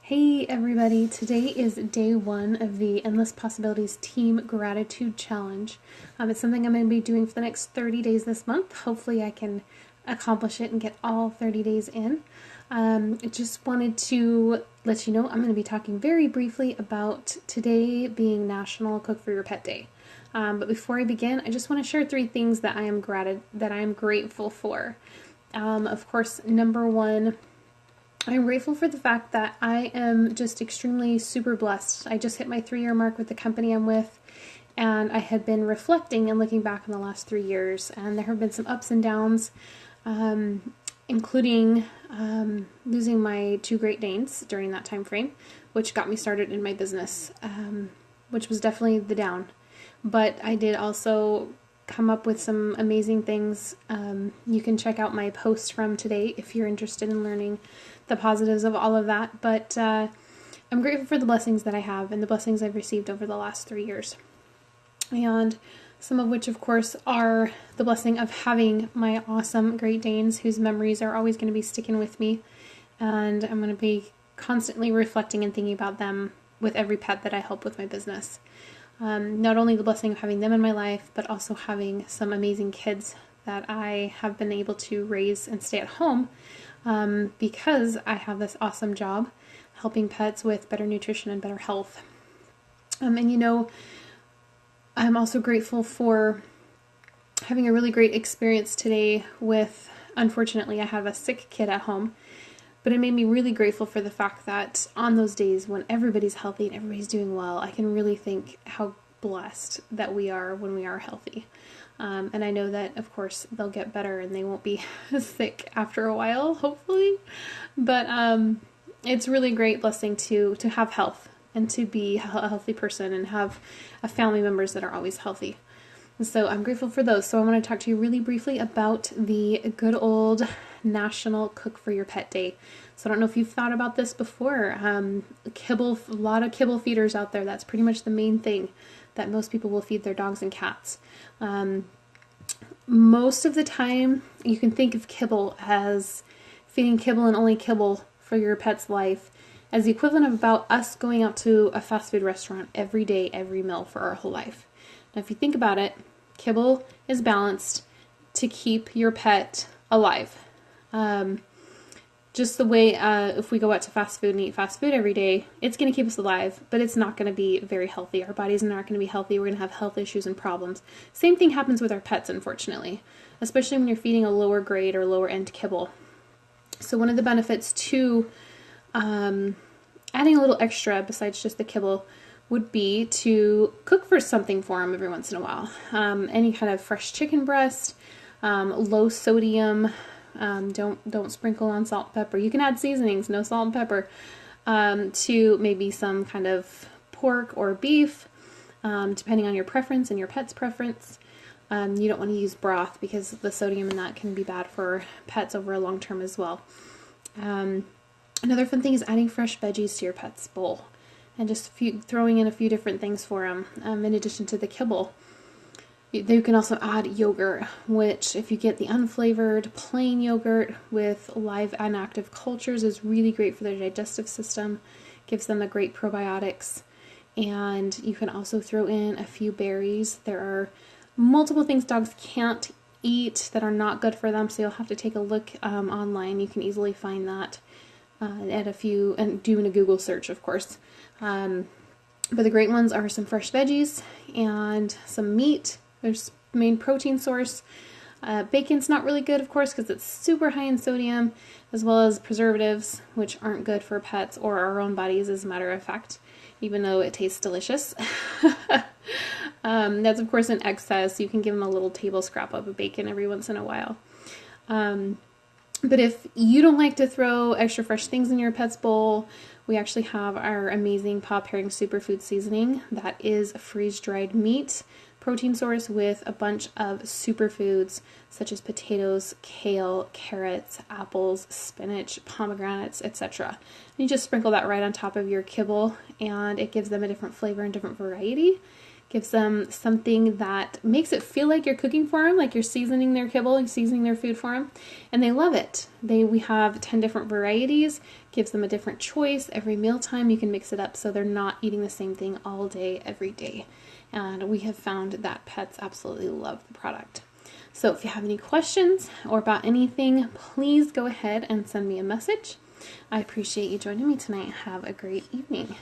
Hey everybody, today is day one of the Endless Possibilities Team Gratitude Challenge. It's something I'm going to be doing for the next 30 days this month. Hopefully I can accomplish it and get all 30 days in. I just wanted to let you know I'm going to be talking very briefly about today being National Cook for Your Pet Day. But before I begin, I just want to share three things that I am grateful for. Of course, number one, I'm grateful for the fact that I am just extremely super blessed. I just hit my 3-year mark with the company I'm with, and I had been reflecting and looking back on the last 3 years, and there have been some ups and downs, including losing my 2 Great Danes during that time frame, which got me started in my business, which was definitely the down. But I did also come up with some amazing things. You can check out my post from today if you're interested in learning the positives of all of that. But I'm grateful for the blessings that I have and the blessings I've received over the last 3 years. And some of which, of course, are the blessing of having my awesome Great Danes whose memories are always going to be sticking with me. And I'm going to be constantly reflecting and thinking about them with every pet that I help with my business. Not only the blessing of having them in my life, but also having some amazing kids that I have been able to raise and stay at home because I have this awesome job helping pets with better nutrition and better health. I'm also grateful for having a really great experience today with, unfortunately, I have a sick kid at home. But it made me really grateful for the fact that on those days when everybody's healthy and everybody's doing well, I can really think how blessed that we are when we are healthy. And I know that, of course, they'll get better and they won't be sick after a while, hopefully. But it's really a great blessing to have health and to be a healthy person and have family members that are always healthy. So I'm grateful for those. So I want to talk to you really briefly about the good old National Cook for Your Pet Day. So I don't know if you've thought about this before. A lot of kibble feeders out there. That's pretty much the main thing that most people will feed their dogs and cats. Most of the time, you can think of kibble as feeding kibble and only kibble for your pet's life as the equivalent of about us going out to a fast food restaurant every day, every meal for our whole life. Now, if you think about it, kibble is balanced to keep your pet alive. Just the way if we go out to fast food and eat fast food every day, it's going to keep us alive, but it's not going to be very healthy. Our bodies are not going to be healthy. We're going to have health issues and problems. Same thing happens with our pets, unfortunately, especially when you're feeding a lower grade or lower end kibble. So one of the benefits to adding a little extra besides just the kibble would be to cook for something for them every once in a while. Any kind of fresh chicken breast, low sodium. Don't sprinkle on salt and pepper. You can add seasonings, no salt and pepper, to maybe some kind of pork or beef, depending on your preference and your pet's preference. You don't want to use broth because the sodium in that can be bad for pets over a long term as well. Another fun thing is adding fresh veggies to your pet's bowl and just throwing in a few different things for them in addition to the kibble. You can also add yogurt, which if you get the unflavored plain yogurt with live and active cultures is really great for their digestive system, gives them a great probiotics, and you can also throw in a few berries. There are multiple things dogs can't eat that are not good for them, so you'll have to take a look online. You can easily find that at a few, and doing a Google search, of course. But the great ones are some fresh veggies and some meat. There's main protein source. Bacon's not really good, of course, because it's super high in sodium, as well as preservatives, which aren't good for pets or our own bodies, as a matter of fact, even though it tastes delicious. That's, of course, in excess. You can give them a little table scrap of bacon every once in a while. But if you don't like to throw extra fresh things in your pet's bowl, we actually have our amazing Paw Paring Superfood Seasoning. That is freeze-dried meat protein source with a bunch of superfoods such as potatoes, kale, carrots, apples, spinach, pomegranates, etc. You just sprinkle that right on top of your kibble and it gives them a different flavor and different variety. gives them something that makes it feel like you're cooking for them, like you're seasoning their kibble and seasoning their food for them, and they love it. We have 10 different varieties, gives them a different choice every mealtime. You can mix it up so they're not eating the same thing all day, every day. And we have found that pets absolutely love the product. So if you have any questions or about anything, please go ahead and send me a message. I appreciate you joining me tonight. Have a great evening.